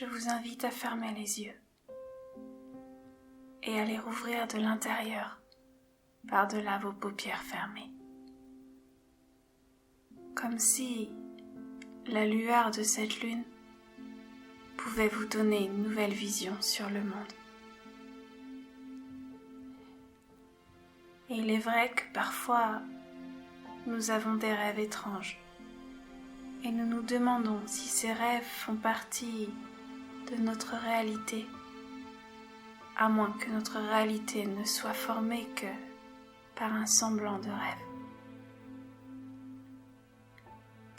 je vous invite à fermer les yeux et à les rouvrir de l'intérieur par-delà vos paupières fermées. Comme si la lueur de cette lune pouvait vous donner une nouvelle vision sur le monde. Et il est vrai que parfois, nous avons des rêves étranges et nous nous demandons si ces rêves font partie de notre réalité, à moins que notre réalité ne soit formée que par un semblant de rêve.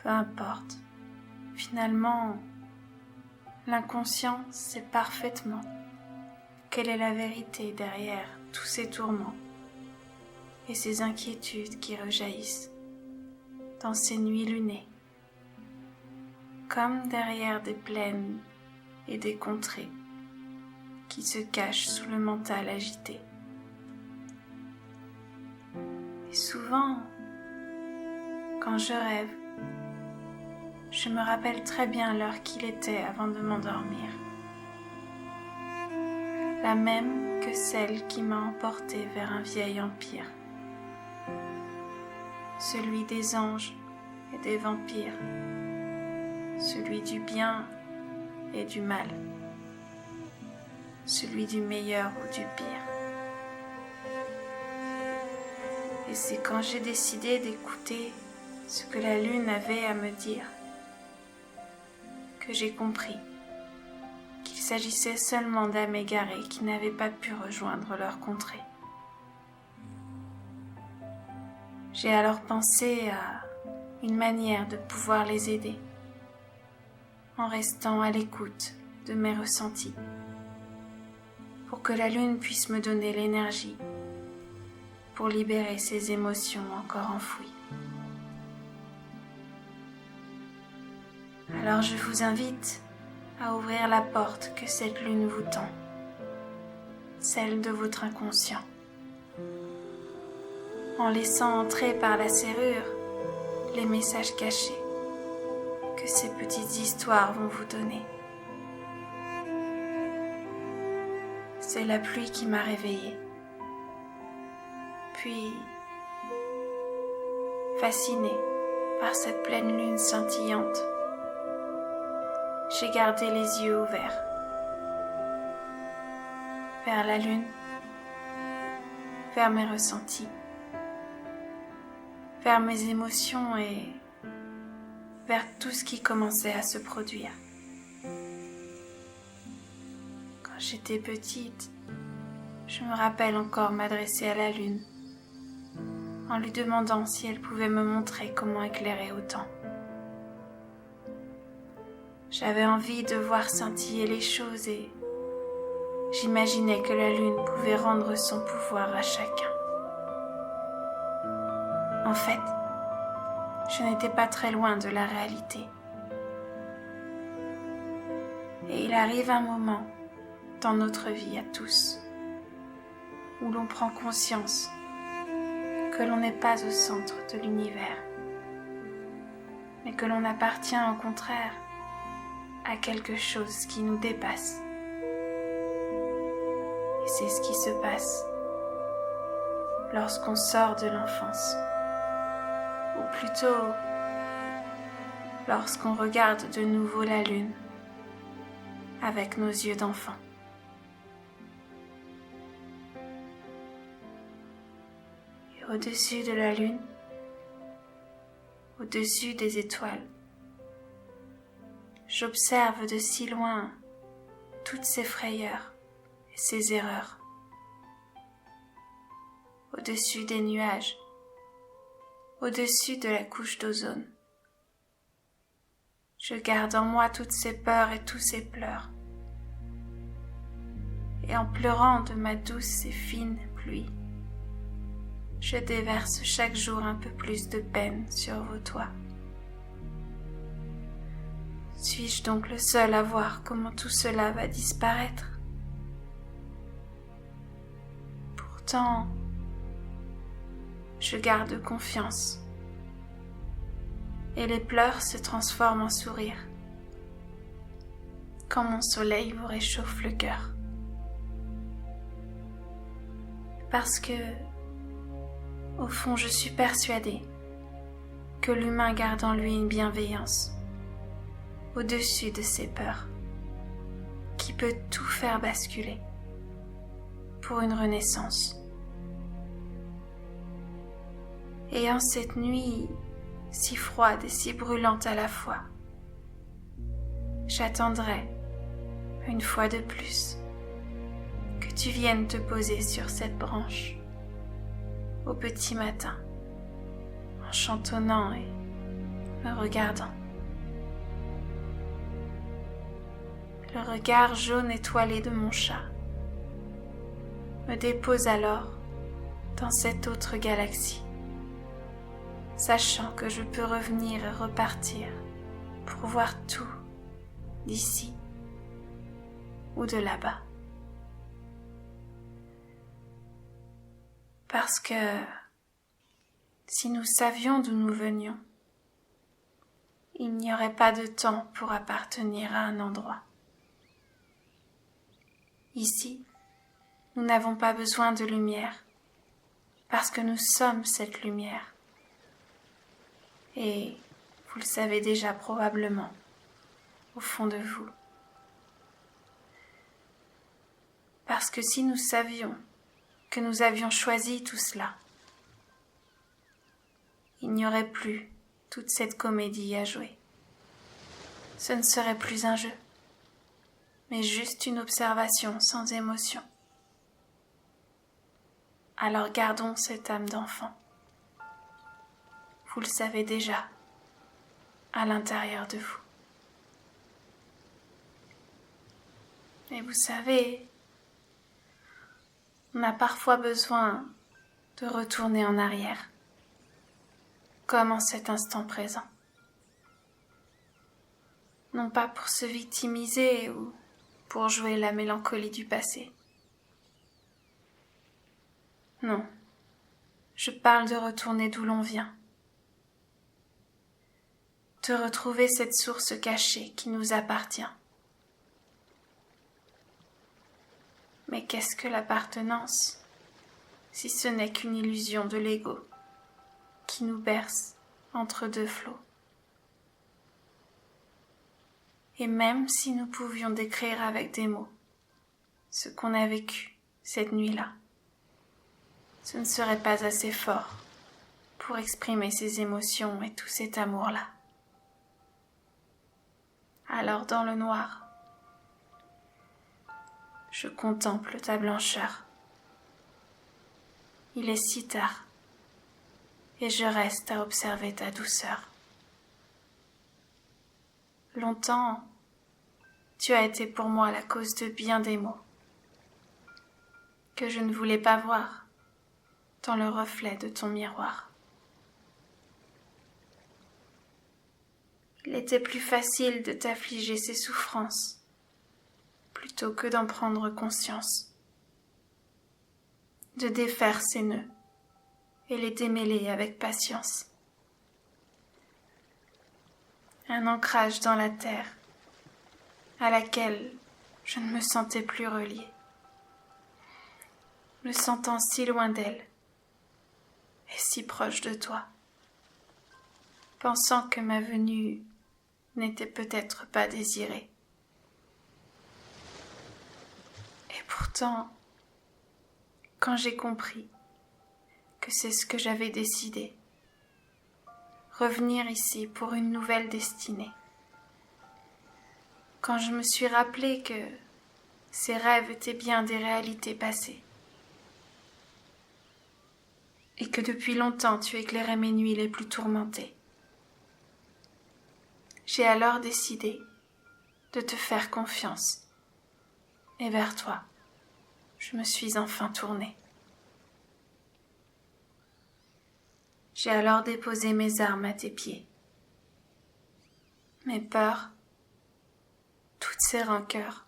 Peu importe, finalement, l'inconscient sait parfaitement quelle est la vérité derrière tous ces tourments et ces inquiétudes qui rejaillissent dans ces nuits lunées, comme derrière des plaines et des contrées qui se cachent sous le mental agité. Et souvent, quand je rêve, je me rappelle très bien l'heure qu'il était avant de m'endormir, la même que celle qui m'a emportée vers un vieil empire, celui des anges et des vampires, celui du bien et du mal, celui du meilleur ou du pire. Et c'est quand j'ai décidé d'écouter ce que la lune avait à me dire que j'ai compris qu'il s'agissait seulement d'âmes égarées qui n'avaient pas pu rejoindre leur contrée. J'ai alors pensé à une manière de pouvoir les aider en restant à l'écoute de mes ressentis pour que la lune puisse me donner l'énergie pour libérer ces émotions encore enfouies. Alors je vous invite à ouvrir la porte que cette lune vous tend, celle de votre inconscient, en laissant entrer par la serrure les messages cachés que ces petites histoires vont vous donner. C'est la pluie qui m'a réveillée. Puis, fascinée par cette pleine lune scintillante, j'ai gardé les yeux ouverts vers la lune, vers mes ressentis, vers mes émotions et vers tout ce qui commençait à se produire. Quand j'étais petite, je me rappelle encore m'adresser à la lune en lui demandant si elle pouvait me montrer comment éclairer autant. J'avais envie de voir scintiller les choses et j'imaginais que la lune pouvait rendre son pouvoir à chacun. En fait, je n'étais pas très loin de la réalité. Et il arrive un moment dans notre vie à tous où l'on prend conscience que l'on n'est pas au centre de l'univers, mais que l'on appartient au contraire à quelque chose qui nous dépasse. Et c'est ce qui se passe lorsqu'on sort de l'enfance, ou plutôt lorsqu'on regarde de nouveau la lune avec nos yeux d'enfant. Et au-dessus de la lune, au-dessus des étoiles, j'observe de si loin toutes ces frayeurs et ces erreurs. Au-dessus des nuages, au-dessus de la couche d'ozone, je garde en moi toutes ces peurs et tous ces pleurs. Et en pleurant de ma douce et fine pluie, je déverse chaque jour un peu plus de peine sur vos toits. Suis-je donc le seul à voir comment tout cela va disparaître? Pourtant, je garde confiance et les pleurs se transforment en sourires quand mon soleil vous réchauffe le cœur. Parce que, au fond, je suis persuadée que l'humain garde en lui une bienveillance au-dessus de ses peurs, qui peut tout faire basculer pour une renaissance. Et en cette nuit si froide et si brûlante à la fois, j'attendrai, une fois de plus, que tu viennes te poser sur cette branche au petit matin, en chantonnant et me regardant. Le regard jaune étoilé de mon chat me dépose alors dans cette autre galaxie, sachant que je peux revenir et repartir pour voir tout d'ici ou de là-bas. Parce que si nous savions d'où nous venions, il n'y aurait pas de temps pour appartenir à un endroit. Ici, nous n'avons pas besoin de lumière, parce que nous sommes cette lumière. Et vous le savez déjà probablement, au fond de vous. Parce que si nous savions que nous avions choisi tout cela, il n'y aurait plus toute cette comédie à jouer. Ce ne serait plus un jeu, mais juste une observation sans émotion. Alors gardons cette âme d'enfant. Vous le savez déjà, à l'intérieur de vous. Et vous savez, on a parfois besoin de retourner en arrière, comme en cet instant présent. Non pas pour se victimiser ou pour jouer la mélancolie du passé. Non, je parle de retourner d'où l'on vient. De retrouver cette source cachée qui nous appartient. Mais qu'est-ce que l'appartenance, si ce n'est qu'une illusion de l'ego qui nous berce entre deux flots? Et même si nous pouvions décrire avec des mots ce qu'on a vécu cette nuit-là, ce ne serait pas assez fort pour exprimer ces émotions et tout cet amour-là. Alors dans le noir, je contemple ta blancheur. Il est si tard et je reste à observer ta douceur. Longtemps, tu as été pour moi la cause de bien des maux que je ne voulais pas voir dans le reflet de ton miroir. Il était plus facile de t'affliger ces souffrances plutôt que d'en prendre conscience, de défaire ces nœuds et les démêler avec patience. Un ancrage dans la terre à laquelle je ne me sentais plus reliée, me sentant si loin d'elle et si proche de toi, pensant que ma venue n'était peut-être pas désirée. Et pourtant, quand j'ai compris que c'est ce que j'avais décidé, revenir ici pour une nouvelle destinée, quand je me suis rappelé que ces rêves étaient bien des réalités passées, et que depuis longtemps tu éclairais mes nuits les plus tourmentées, j'ai alors décidé de te faire confiance, et vers toi, je me suis enfin tournée. J'ai alors déposé mes armes à tes pieds, mes peurs, toutes ces rancœurs,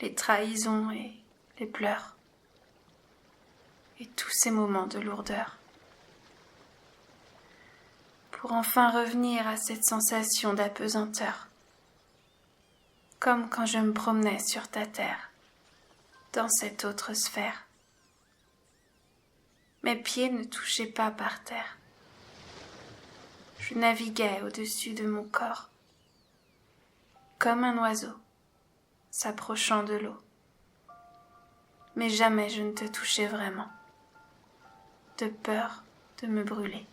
les trahisons et les pleurs, et tous ces moments de lourdeur, pour enfin revenir à cette sensation d'apesanteur, comme quand je me promenais sur ta terre, dans cette autre sphère. Mes pieds ne touchaient pas par terre. Je naviguais au-dessus de mon corps, comme un oiseau s'approchant de l'eau. Mais jamais je ne te touchais vraiment, de peur de me brûler.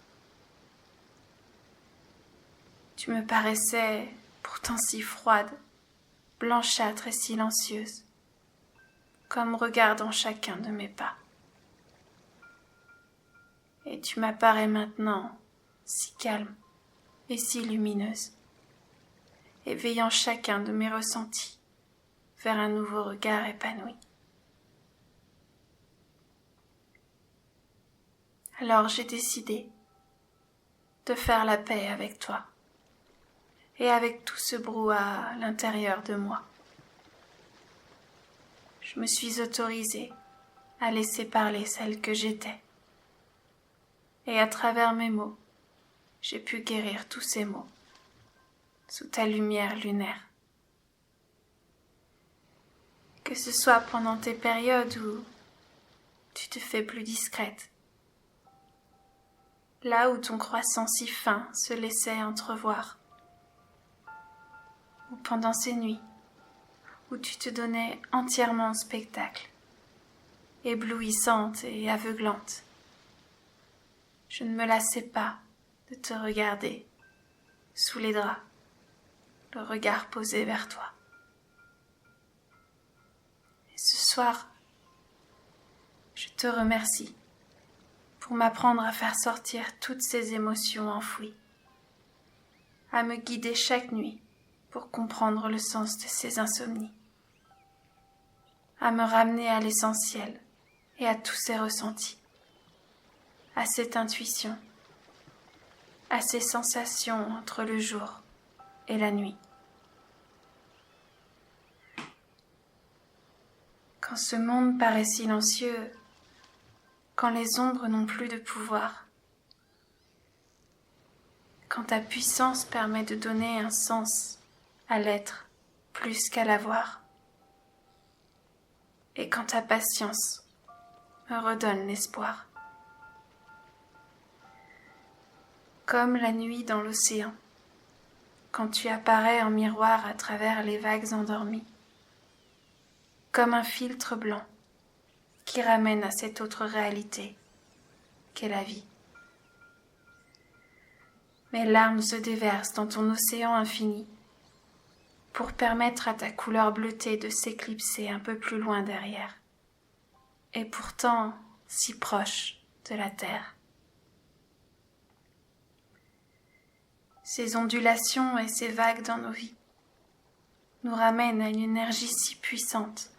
Tu me paraissais pourtant si froide, blanchâtre et silencieuse, comme regardant chacun de mes pas. Et tu m'apparais maintenant si calme et si lumineuse, éveillant chacun de mes ressentis vers un nouveau regard épanoui. Alors j'ai décidé de faire la paix avec toi et avec tout ce brouhaha à l'intérieur de moi. Je me suis autorisée à laisser parler celle que j'étais. Et à travers mes mots, j'ai pu guérir tous ces maux, sous ta lumière lunaire. Que ce soit pendant tes périodes où tu te fais plus discrète, là où ton croissant si fin se laissait entrevoir, ou pendant ces nuits où tu te donnais entièrement au spectacle, éblouissante et aveuglante. Je ne me lassais pas de te regarder sous les draps, le regard posé vers toi. Et ce soir, je te remercie pour m'apprendre à faire sortir toutes ces émotions enfouies, à me guider chaque nuit pour comprendre le sens de ces insomnies, à me ramener à l'essentiel et à tous ces ressentis, à cette intuition, à ces sensations entre le jour et la nuit. Quand ce monde paraît silencieux, quand les ombres n'ont plus de pouvoir, quand ta puissance permet de donner un sens à l'être plus qu'à l'avoir, et quand ta patience me redonne l'espoir. Comme la nuit dans l'océan, quand tu apparais en miroir à travers les vagues endormies, comme un filtre blanc qui ramène à cette autre réalité qu'est la vie. Mes larmes se déversent dans ton océan infini pour permettre à ta couleur bleutée de s'éclipser un peu plus loin derrière, et pourtant si proche de la terre. Ces ondulations et ces vagues dans nos vies nous ramènent à une énergie si puissante,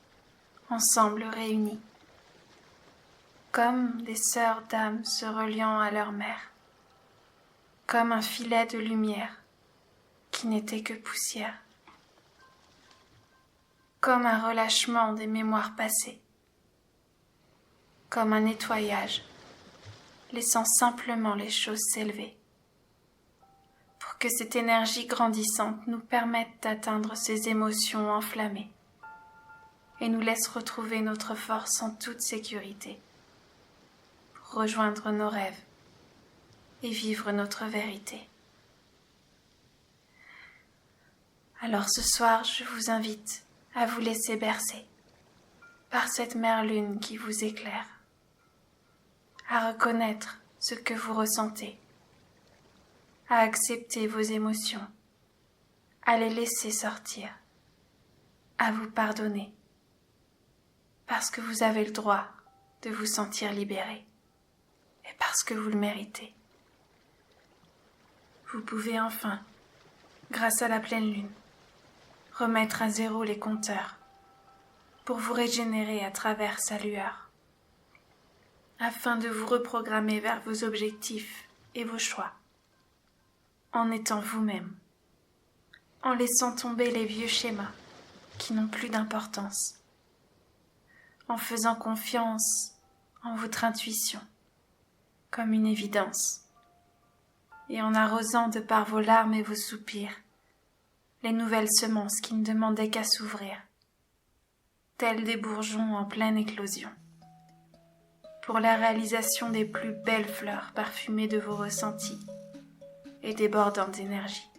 ensemble réunis, comme des sœurs d'âme se reliant à leur mère, comme un filet de lumière qui n'était que poussière, comme un relâchement des mémoires passées, comme un nettoyage, laissant simplement les choses s'élever, pour que cette énergie grandissante nous permette d'atteindre ces émotions enflammées et nous laisse retrouver notre force en toute sécurité, pour rejoindre nos rêves et vivre notre vérité. Alors ce soir, je vous invite à vous laisser bercer par cette mère lune qui vous éclaire, à reconnaître ce que vous ressentez, à accepter vos émotions, à les laisser sortir, à vous pardonner, parce que vous avez le droit de vous sentir libéré et parce que vous le méritez. Vous pouvez enfin, grâce à la pleine lune, remettre à zéro les compteurs pour vous régénérer à travers sa lueur, afin de vous reprogrammer vers vos objectifs et vos choix, en étant vous-même, en laissant tomber les vieux schémas qui n'ont plus d'importance, en faisant confiance en votre intuition comme une évidence, et en arrosant de par vos larmes et vos soupirs les nouvelles semences qui ne demandaient qu'à s'ouvrir, tels des bourgeons en pleine éclosion, pour la réalisation des plus belles fleurs parfumées de vos ressentis et débordantes d'énergie.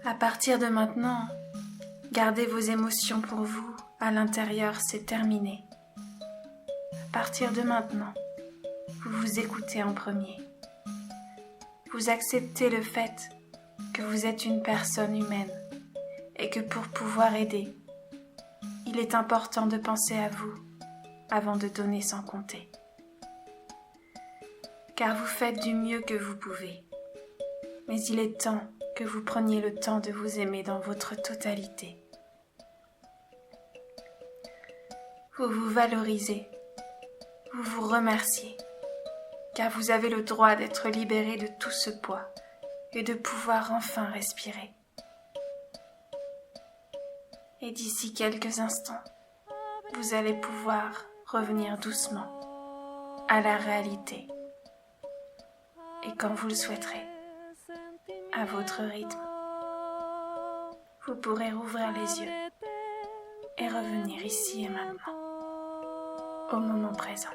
À partir de maintenant, gardez vos émotions pour vous, à l'intérieur, c'est terminé. À partir de maintenant, vous vous écoutez en premier. Vous acceptez le fait que vous êtes une personne humaine et que pour pouvoir aider, il est important de penser à vous avant de donner sans compter. Car vous faites du mieux que vous pouvez, mais il est temps que vous preniez le temps de vous aimer dans votre totalité. Vous vous valorisez, vous vous remerciez, car vous avez le droit d'être libéré de tout ce poids et de pouvoir enfin respirer. Et d'ici quelques instants, vous allez pouvoir revenir doucement à la réalité. Et quand vous le souhaiterez, à votre rythme, vous pourrez rouvrir les yeux et revenir ici et maintenant, au moment présent.